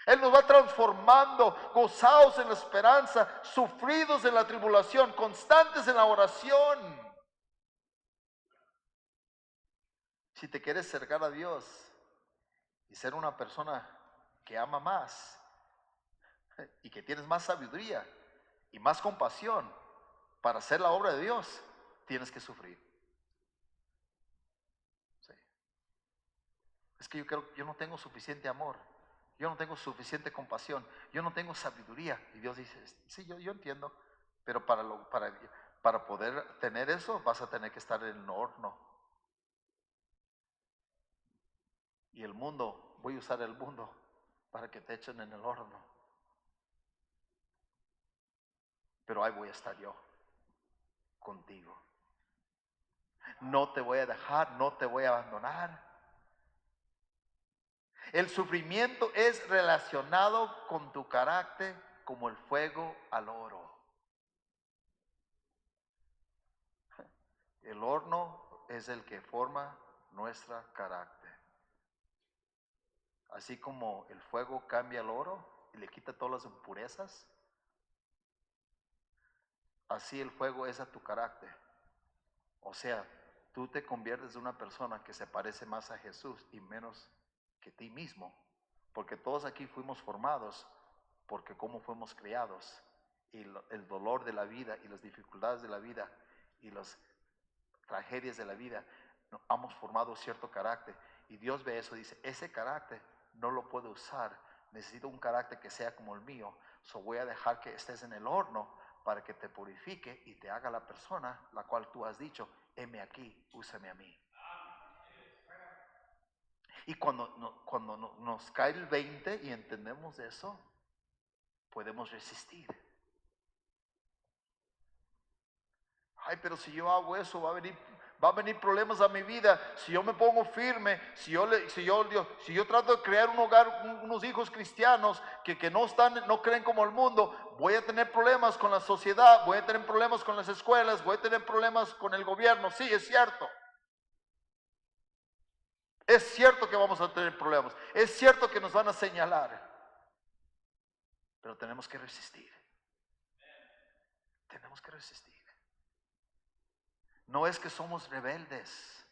Él nos va transformando, gozados en la esperanza, sufridos en la tribulación, constantes en la oración. Si te quieres acercar a Dios y ser una persona que ama más y que tienes más sabiduría y más compasión para hacer la obra de Dios, tienes que sufrir. Sí. Es que yo no tengo suficiente amor, yo no tengo suficiente compasión, yo no tengo sabiduría. Y Dios dice, sí, yo entiendo, pero para poder tener eso vas a tener que estar en el horno. Y el mundo, voy a usar el mundo para que te echen en el horno. Pero ahí voy a estar yo, contigo. No te voy a dejar, no te voy a abandonar. El sufrimiento es relacionado con tu carácter como el fuego al oro. El horno es el que forma nuestro carácter. Así como el fuego cambia el oro y le quita todas las impurezas, así el fuego es a tu carácter. O sea, tú te conviertes en una persona que se parece más a Jesús y menos que ti mismo. Porque todos aquí fuimos formados porque cómo fuimos criados y el dolor de la vida y las dificultades de la vida y las tragedias de la vida, hemos formado cierto carácter. Y Dios ve eso y dice, ese carácter no lo puedo usar, necesito un carácter que sea como el mío. So voy a dejar que estés en el horno para que te purifique y te haga la persona la cual tú has dicho, heme aquí, úsame a mí. Y cuando nos cae el 20 y entendemos eso, podemos resistir. Ay, pero si yo hago eso, va a venir problemas a mi vida. Si yo me pongo firme, si yo trato de crear un hogar, unos hijos cristianos que no creen como el mundo, voy a tener problemas con la sociedad, voy a tener problemas con las escuelas, voy a tener problemas con el gobierno. Sí, es cierto. Es cierto que vamos a tener problemas. Es cierto que nos van a señalar. Pero tenemos que resistir. Tenemos que resistir. No es que somos rebeldes,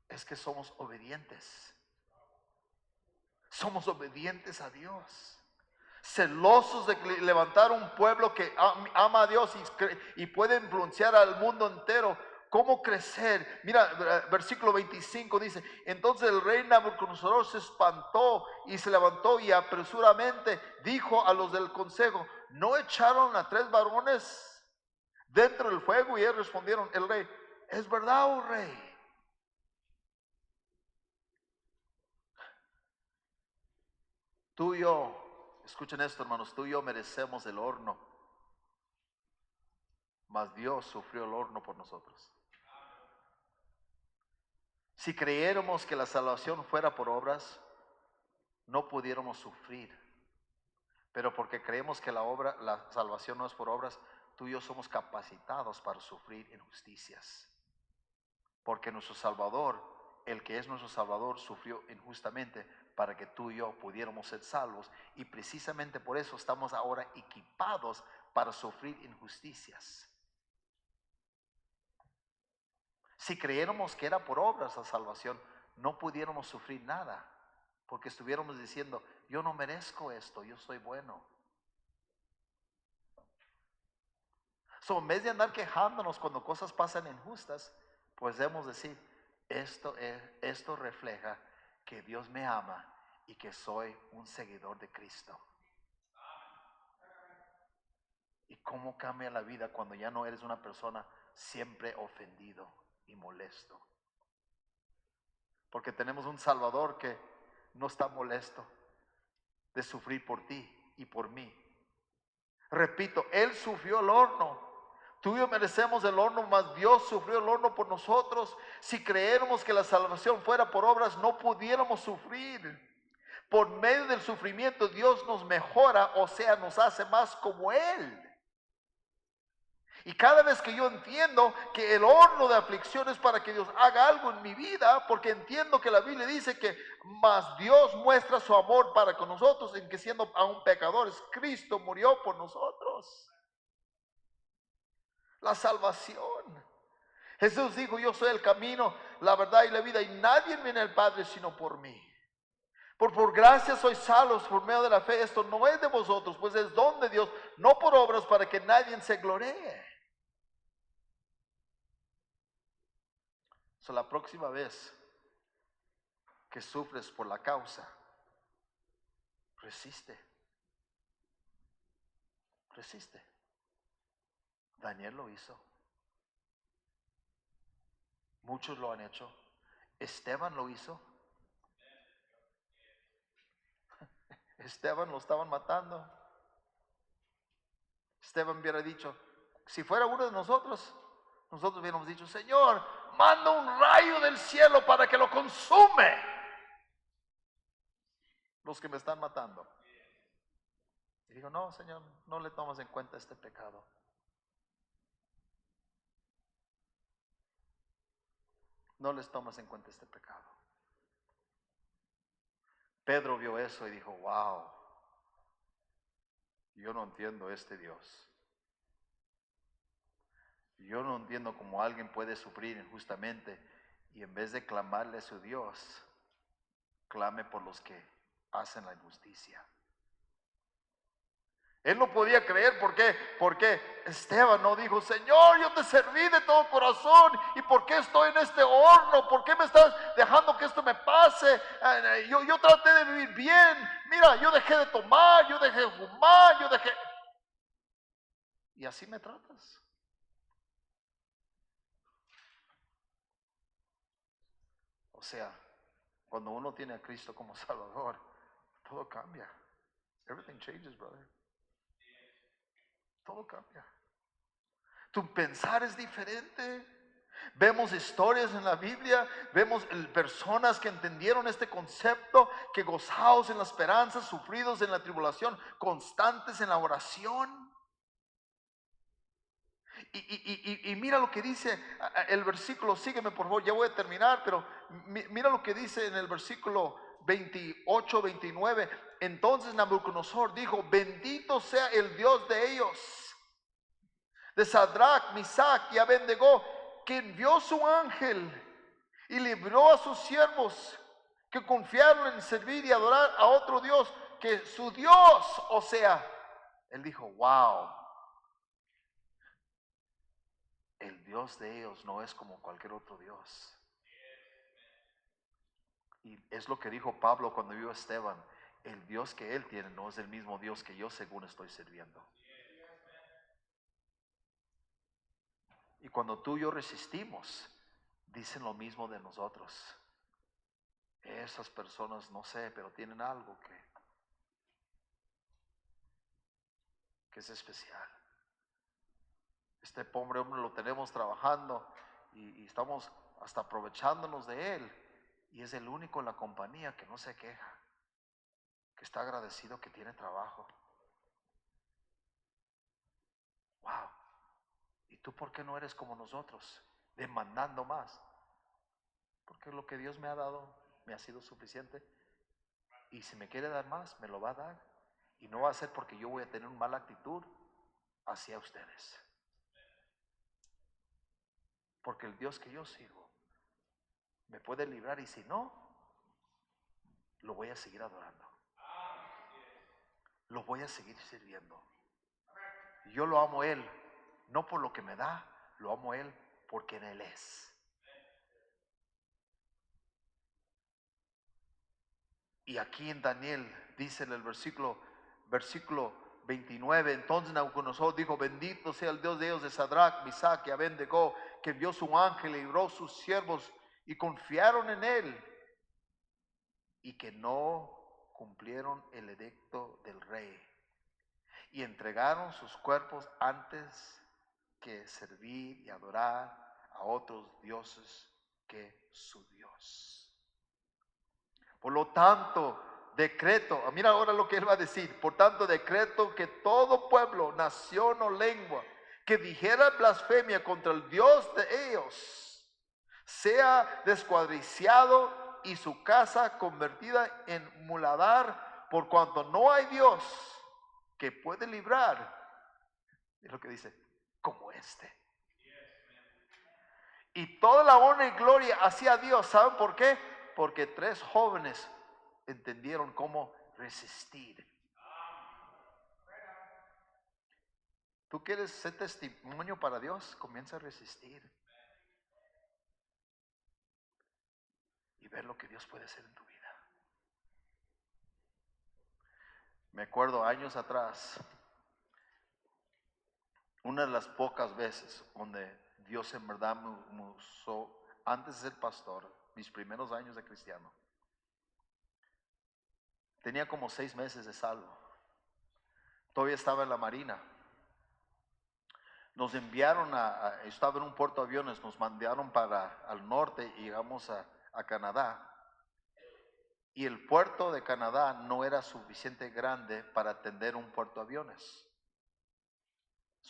es que somos obedientes. Somos obedientes a Dios. Celosos de levantar un pueblo que ama a Dios y puede influenciar al mundo entero. ¿Cómo crecer? Mira, versículo 25 dice, entonces el rey Nabucodonosor se espantó y se levantó y apresuradamente dijo a los del consejo, ¿no echaron a 3 varones dentro del fuego? Y ellos respondieron, el rey, es verdad, oh rey. Tú y yo, escuchen esto, hermanos, tú y yo merecemos el horno, mas Dios sufrió el horno por nosotros. Si creyéramos que la salvación fuera por obras, no pudiéramos sufrir. Pero porque creemos que la salvación no es por obras, tú y yo somos capacitados para sufrir injusticias. Porque nuestro Salvador, el que es nuestro Salvador, sufrió injustamente para que tú y yo pudiéramos ser salvos. Y precisamente por eso estamos ahora equipados para sufrir injusticias. Si creyéramos que era por obras la salvación, no pudiéramos sufrir nada. Porque estuviéramos diciendo, yo no merezco esto, yo soy bueno. So, en vez de andar quejándonos cuando cosas pasan injustas, pues debemos decir, esto refleja que Dios me ama y que soy un seguidor de Cristo. Y cómo cambia la vida cuando ya no eres una persona siempre ofendido y molesto. Porque tenemos un Salvador que no está molesto de sufrir por ti y por mí. Repito, Él sufrió el horno Tú y yo merecemos el horno, mas Dios sufrió el horno por nosotros. Si creéramos que la salvación fuera por obras, no pudiéramos sufrir. Por medio del sufrimiento Dios nos mejora, o sea, nos hace más como Él. Y cada vez que yo entiendo que el horno de aflicción es para que Dios haga algo en mi vida, porque entiendo que la Biblia dice que más Dios muestra su amor para con nosotros en que siendo aún pecadores, Cristo murió por nosotros. La salvación. Jesús dijo, yo soy el camino, la verdad y la vida, y nadie viene al Padre sino por mí. Por gracia sois salvos por medio de la fe. Esto no es de vosotros, pues es don de Dios, no por obras para que nadie se gloree. So, la próxima vez que sufres por la causa, resiste. Resiste. Daniel lo hizo. Muchos lo han hecho. Esteban lo hizo. Esteban lo estaban matando. Esteban hubiera dicho, si fuera uno de nosotros hubiéramos dicho, Señor, manda un rayo del cielo para que lo consume los que me están matando. Y digo, no, Señor, no le tomas en cuenta este pecado. No les tomas en cuenta este pecado. Pedro vio eso y dijo, wow, yo no entiendo este Dios. Yo no entiendo cómo alguien puede sufrir injustamente y en vez de clamarle a su Dios, clame por los que hacen la injusticia. Él no podía creer, ¿por qué? Porque Esteban no dijo, Señor, yo te serví de todo corazón, ¿y por qué estoy en este horno? ¿Por qué me estás dejando que esto me pase? Yo traté de vivir bien, mira, yo dejé de tomar, yo dejé de fumar, y así me tratas. O sea, cuando uno tiene a Cristo como Salvador, todo cambia. Everything changes, brother. Todo cambia. Tu pensar es diferente. Vemos historias en la Biblia, vemos personas que entendieron este concepto, que gozados en la esperanza, sufridos en la tribulación, constantes en la oración. Y mira lo que dice el versículo, sígueme por favor, ya voy a terminar, pero mira lo que dice en el versículo 28, 29. Entonces Nabucodonosor dijo, bendito sea el Dios de ellos, de Sadrach, Misach y Abednego, que envió su ángel y libró a sus siervos que confiaron en servir y adorar a otro Dios que su Dios. O sea, él dijo, wow, el Dios de ellos no es como cualquier otro Dios. Y es lo que dijo Pablo cuando vio a Esteban, el Dios que él tiene no es el mismo Dios que yo según estoy sirviendo. Y cuando tú y yo resistimos, dicen lo mismo de nosotros. Esas personas, no sé, pero tienen algo que es especial. Este pobre hombre lo tenemos trabajando y estamos hasta aprovechándonos de él. Y es el único en la compañía que no se queja, que está agradecido que tiene trabajo. Wow. ¿Y tú por qué no eres como nosotros, demandando más? Porque lo que Dios me ha dado me ha sido suficiente. Y si me quiere dar más, me lo va a dar. Y no va a ser porque yo voy a tener una mala actitud hacia ustedes. Porque el Dios que yo sirvo me puede librar, y si no, lo voy a seguir adorando. Lo voy a seguir sirviendo. Yo lo amo a Él, no por lo que me da, lo amo a Él porque en Él es. Y aquí en Daniel dice en el versículo 29, entonces Nabucodonosor dijo, bendito sea el Dios de ellos de Sadrach, Misach y Abednego, que envió su ángel y libró sus siervos y confiaron en él, y que no cumplieron el edicto del rey y entregaron sus cuerpos antes que servir y adorar a otros dioses que su Dios. Por lo tanto, decreto, mira ahora lo que él va a decir, por tanto decreto que todo pueblo, nación o lengua que dijera blasfemia contra el Dios de ellos, sea descuadriciado y su casa convertida en muladar, por cuanto no hay Dios que puede librar, es lo que dice, como este. Y toda la honra y gloria hacia Dios. ¿Saben por qué? Porque 3 jóvenes entendieron cómo resistir. ¿Tú quieres ser testimonio para Dios? Comienza a resistir. Y ver lo que Dios puede hacer en tu vida. Me acuerdo años atrás, una de las pocas veces donde Dios en verdad me usó, antes de ser pastor, mis primeros años de cristiano. Tenía como 6 meses de salvo. Todavía estaba en la marina. Nos enviaron estaba en un puerto de aviones, nos mandaron para al norte y llegamos a Canadá. Y el puerto de Canadá no era suficiente grande para atender un puerto de aviones.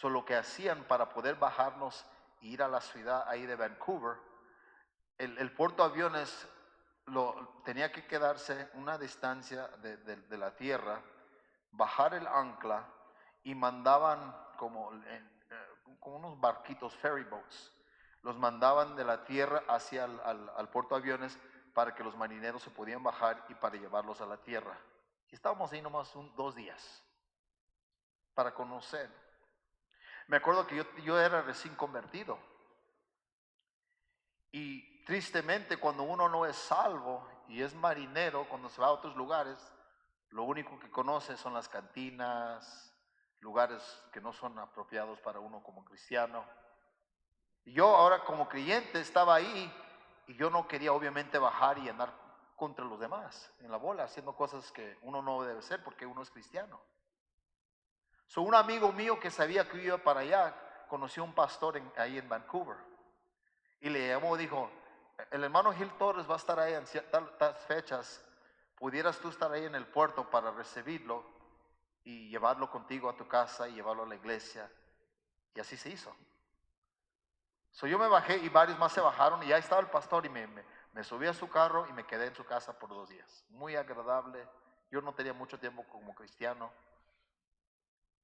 Lo que hacían para poder bajarnos e ir a la ciudad ahí de Vancouver, el puerto de aviones tenía que quedarse una distancia de la tierra, bajar el ancla y mandaban como unos barquitos, ferry boats, los mandaban de la tierra hacia al puerto de aviones para que los marineros se podían bajar y para llevarlos a la tierra. Y estábamos ahí nomás 2 días para conocer. Me acuerdo que yo era recién convertido. Y tristemente cuando uno no es salvo y es marinero, cuando se va a otros lugares, lo único que conoce son las cantinas, lugares que no son apropiados para uno como cristiano. Y yo ahora como creyente estaba ahí y yo no quería obviamente bajar y andar contra los demás en la bola, haciendo cosas que uno no debe hacer porque uno es cristiano. Un amigo mío que sabía que iba para allá, conoció un pastor ahí en Vancouver. Y le llamó, dijo, el hermano Gil Torres va a estar ahí en ciertas fechas. ¿Pudieras tú estar ahí en el puerto para recibirlo y llevarlo contigo a tu casa y llevarlo a la iglesia? Y así se hizo. Yo me bajé y varios más se bajaron y ahí estaba el pastor y me subí a su carro y me quedé en su casa por 2 días. Muy agradable. Yo no tenía mucho tiempo como cristiano.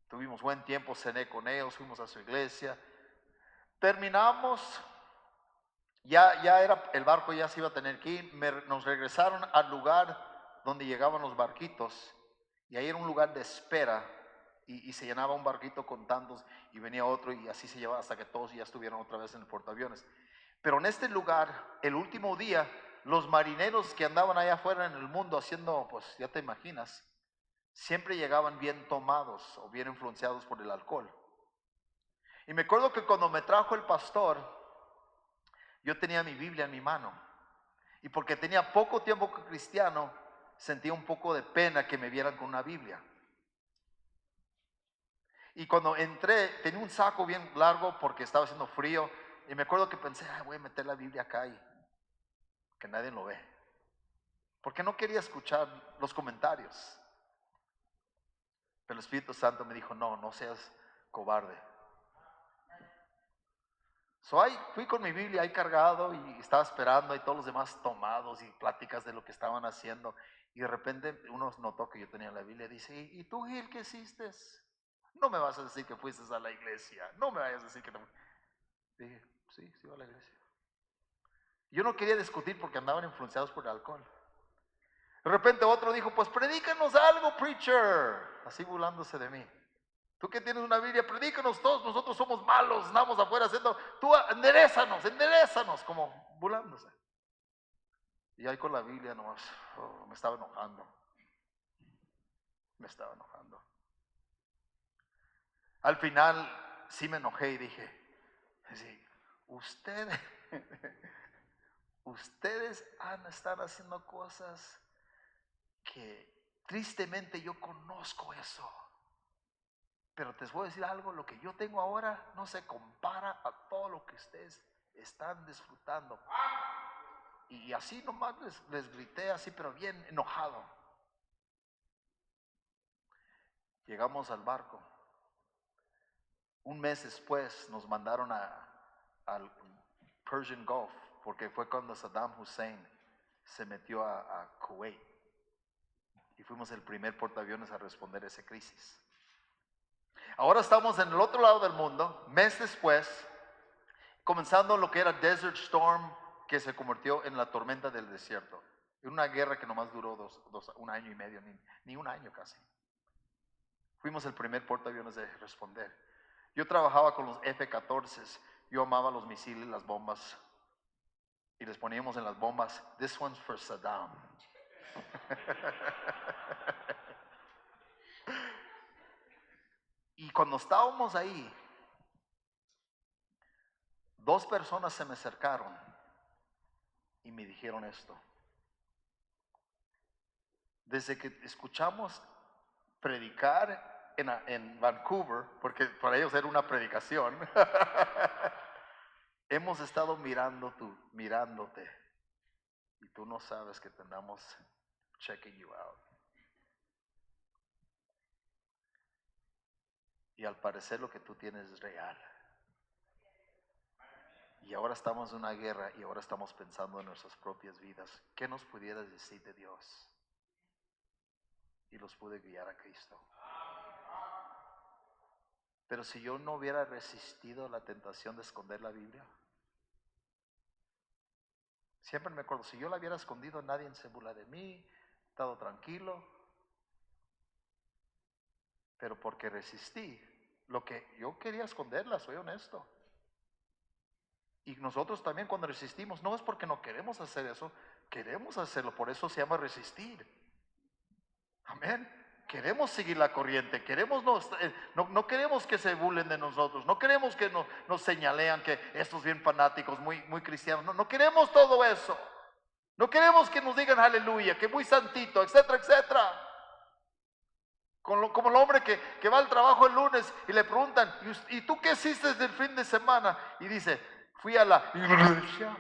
Tuvimos buen tiempo, cené con ellos, fuimos a su iglesia. Terminamos. Ya era, el barco ya se iba a tener que ir, nos regresaron al lugar donde llegaban los barquitos y ahí era un lugar de espera y se llenaba un barquito con tantos y venía otro y así se llevaba hasta que todos ya estuvieron otra vez en el portaaviones. Pero en este lugar, el último día, los marineros que andaban allá afuera en el mundo haciendo, pues ya te imaginas, siempre llegaban bien tomados o bien influenciados por el alcohol. Y me acuerdo que cuando me trajo el pastor, yo tenía mi Biblia en mi mano. Y porque tenía poco tiempo como cristiano, sentía un poco de pena que me vieran con una Biblia. Y cuando entré, tenía un saco bien largo porque estaba haciendo frío. Y me acuerdo que pensé, voy a meter la Biblia acá y que nadie lo ve. Porque no quería escuchar los comentarios. Pero el Espíritu Santo me dijo, no seas cobarde. Ahí fui con mi Biblia ahí cargado y estaba esperando y todos los demás tomados y pláticas de lo que estaban haciendo. Y de repente uno notó que yo tenía la Biblia y dice, ¿y tú, Gil, qué hiciste? No me vas a decir que fuiste a la iglesia. No me vayas a decir que no. Dije, sí iba a la iglesia. Yo no quería discutir porque andaban influenciados por el alcohol. De repente otro dijo, pues predícanos algo, preacher. Así burlándose de mí. Tú que tienes una Biblia, predícanos todos, nosotros somos malos, andamos afuera haciendo, tú enderézanos, como burlándose. Y ahí con la Biblia nomás, me estaba enojando. Al final sí me enojé y dije, ustedes, ustedes están haciendo cosas que tristemente yo conozco eso. Pero te voy a decir algo, lo que yo tengo ahora no se compara a todo lo que ustedes están disfrutando. Y así nomás les grité así, pero bien enojado. Llegamos al barco. Un mes después nos mandaron al Persian Gulf, porque fue cuando Saddam Hussein se metió a Kuwait. Y fuimos el primer portaaviones a responder a esa crisis. Ahora estamos en el otro lado del mundo, mes después, comenzando lo que era Desert Storm, que se convirtió en la tormenta del desierto. En una guerra que nomás duró un año y medio, ni un año casi. Fuimos el primer portaaviones de responder. Yo trabajaba con los F-14, yo amaba los misiles, las bombas, y les poníamos en las bombas, "This one's for Saddam." Y cuando estábamos ahí, 2 personas se me acercaron y me dijeron esto. Desde que escuchamos predicar en Vancouver, porque para ellos era una predicación, hemos estado mirándote y tú no sabes que te andamos checking you out. Y al parecer lo que tú tienes es real. Y ahora estamos en una guerra y ahora estamos pensando en nuestras propias vidas. ¿Qué nos pudieras decir de Dios? Y los pude guiar a Cristo. Pero si yo no hubiera resistido la tentación de esconder la Biblia, siempre me acuerdo, si yo la hubiera escondido, nadie se burla de mí, estado tranquilo. Pero porque resistí, lo que yo quería esconderla, soy honesto. Y nosotros también cuando resistimos, no es porque no queremos hacer eso, queremos hacerlo, por eso se llama resistir. Amén. Queremos seguir la corriente, no queremos que se burlen de nosotros, no queremos que nos señalean que estos bien fanáticos, muy cristianos, no queremos todo eso. No queremos que nos digan aleluya, que muy santito, etcétera, etcétera. Como el hombre que va al trabajo el lunes y le preguntan, ¿y tú qué hiciste desde el fin de semana? Y dice, fui a la iglesia.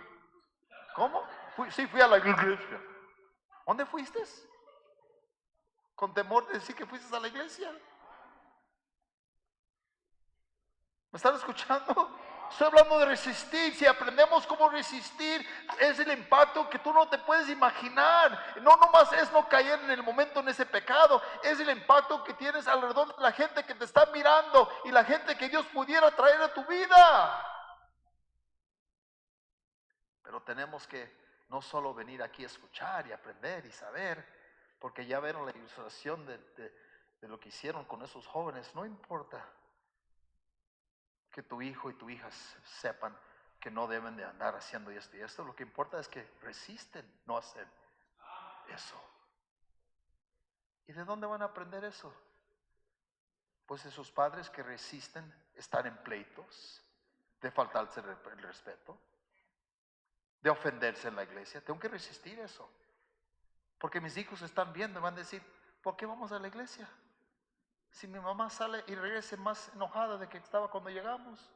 ¿Cómo? Sí, fui a la iglesia. ¿Dónde fuiste? Con temor de decir que fuiste a la iglesia. ¿Me están escuchando? Estoy hablando de resistir. Si aprendemos cómo resistir, es el impacto que tú no te puedes imaginar. No nomás es no caer en el momento en ese pecado, es el impacto que tienes alrededor de la gente que te está mirando y la gente que Dios pudiera traer a tu vida. Pero tenemos que no solo venir aquí a escuchar y aprender y saber, porque ya vieron la ilustración de lo que hicieron con esos jóvenes. No importa que tu hijo y tu hija sepan que no deben de andar haciendo esto y esto. Lo que importa es que resisten no hacer eso. ¿Y de dónde van a aprender eso? Pues esos padres que resisten están en pleitos, de faltarse el respeto, de ofenderse en la iglesia. Tengo que resistir eso. Porque mis hijos están viendo y van a decir, ¿por qué vamos a la iglesia? Si mi mamá sale y regrese más enojada de que estaba cuando llegamos.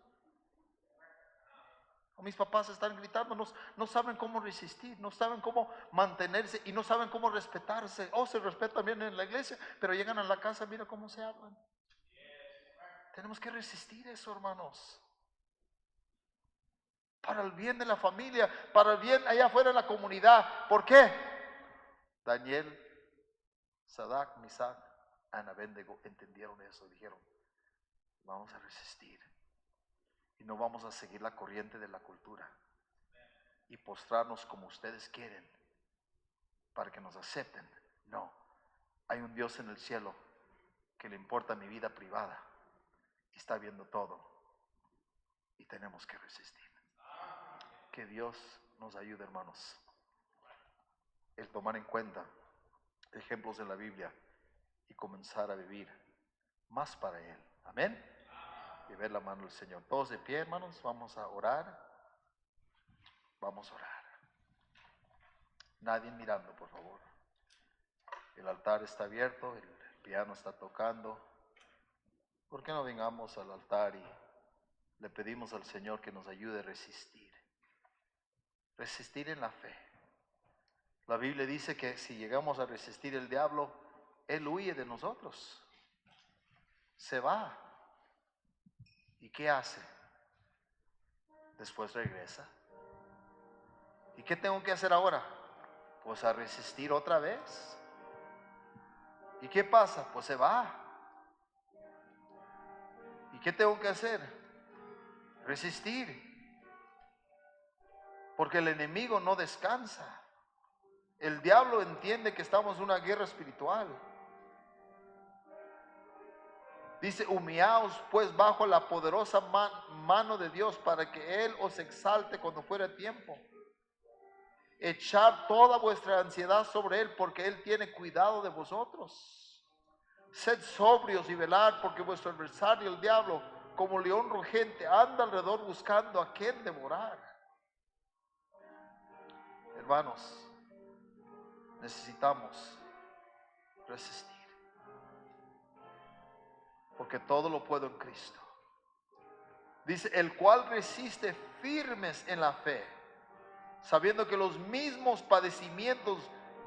O mis papás están gritando, no saben cómo resistir, no saben cómo mantenerse y no saben cómo respetarse. Se respetan bien en la iglesia, pero llegan a la casa, mira cómo se hablan. Tenemos que resistir eso, hermanos. Para el bien de la familia, para el bien allá afuera de la comunidad. ¿Por qué? Daniel, Sadrach, Mesach, Abednego entendieron eso, dijeron, vamos a resistir y no vamos a seguir la corriente de la cultura y postrarnos como ustedes quieren para que nos acepten. No, hay un Dios en el cielo que le importa mi vida privada y está viendo todo y tenemos que resistir. Que Dios nos ayude, hermanos, el tomar en cuenta ejemplos de la Biblia y comenzar a vivir más para Él. Amén. Y ver la mano del Señor. Todos de pie, hermanos, vamos a orar. Vamos a orar. Nadie mirando, por favor. El altar está abierto, el piano está tocando. ¿Por qué no vengamos al altar y le pedimos al Señor que nos ayude a resistir? Resistir en la fe. La Biblia dice que si llegamos a resistir el diablo, él huye de nosotros. Se va. ¿Y qué hace? Después regresa. ¿Y qué tengo que hacer ahora? Pues a resistir otra vez. ¿Y qué pasa? Pues se va. ¿Y qué tengo que hacer? Resistir. Porque el enemigo no descansa. El diablo entiende que estamos en una guerra espiritual. Dice, humillaos pues bajo la poderosa mano de Dios para que Él os exalte cuando fuera tiempo. Echad toda vuestra ansiedad sobre Él porque Él tiene cuidado de vosotros. Sed sobrios y velad porque vuestro adversario el diablo, como león rugente, anda alrededor buscando a quien devorar. Hermanos, necesitamos resistir. Porque todo lo puedo en Cristo. Dice, el cual resiste firmes en la fe, sabiendo que los mismos padecimientos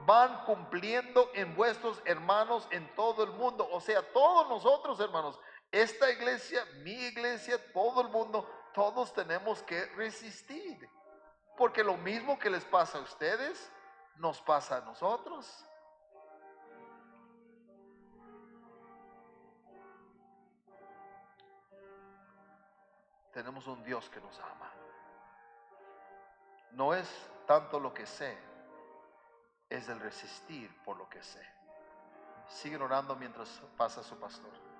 van cumpliendo en vuestros hermanos en todo el mundo. O sea, todos nosotros, hermanos, esta iglesia, mi iglesia, todo el mundo, todos tenemos que resistir. Porque lo mismo que les pasa a ustedes, nos pasa a nosotros. Tenemos un Dios que nos ama. No es tanto lo que sé, es el resistir por lo que sé. Siguen orando mientras pasa su pastor.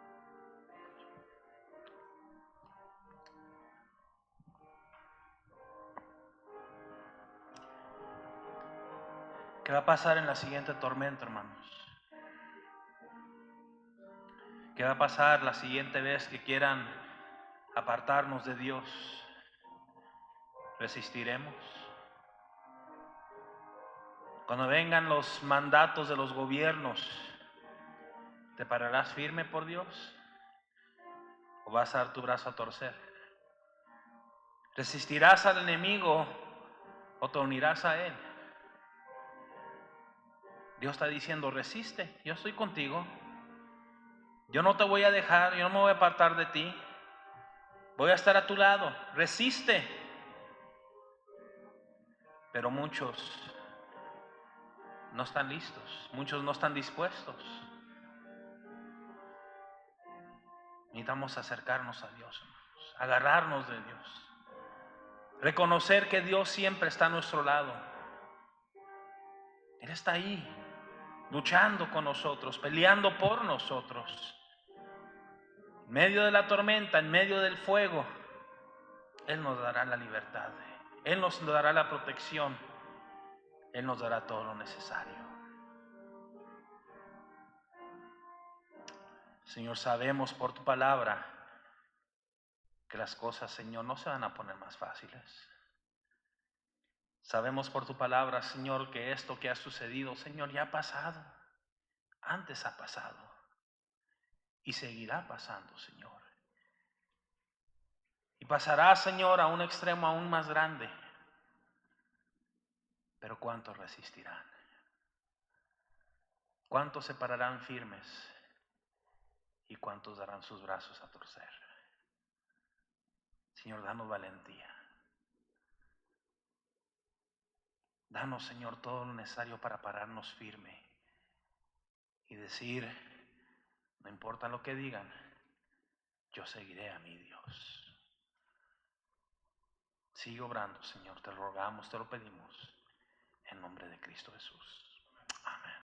¿Qué va a pasar en la siguiente tormenta, hermanos? ¿Qué va a pasar la siguiente vez que quieran apartarnos de Dios? ¿Resistiremos? Cuando vengan los mandatos de los gobiernos, ¿te pararás firme por Dios? ¿O vas a dar tu brazo a torcer? ¿Resistirás al enemigo o te unirás a él? Dios está diciendo, resiste, yo estoy contigo. Yo no te voy a dejar, yo no me voy a apartar de ti. Voy a estar a tu lado, resiste. Pero muchos no están listos, muchos no están dispuestos. Necesitamos acercarnos a Dios, hermanos, agarrarnos de Dios, reconocer que Dios siempre está a nuestro lado. Él está ahí, luchando con nosotros, peleando por nosotros. En medio de la tormenta, en medio del fuego, Él nos dará la libertad, Él nos dará la protección, Él nos dará todo lo necesario. Señor, sabemos por tu palabra que las cosas, Señor, no se van a poner más fáciles. Sabemos por tu palabra, Señor, que esto que ha sucedido, Señor, ya ha pasado. Antes ha pasado. Y seguirá pasando, Señor. Y pasará, Señor, a un extremo aún más grande. Pero ¿cuántos resistirán? ¿Cuántos se pararán firmes? ¿Y cuántos darán sus brazos a torcer? Señor, danos valentía. Danos, Señor, todo lo necesario para pararnos firme y decir, no importa lo que digan, yo seguiré a mi Dios. Sigue obrando, Señor, te lo rogamos, te lo pedimos, en nombre de Cristo Jesús.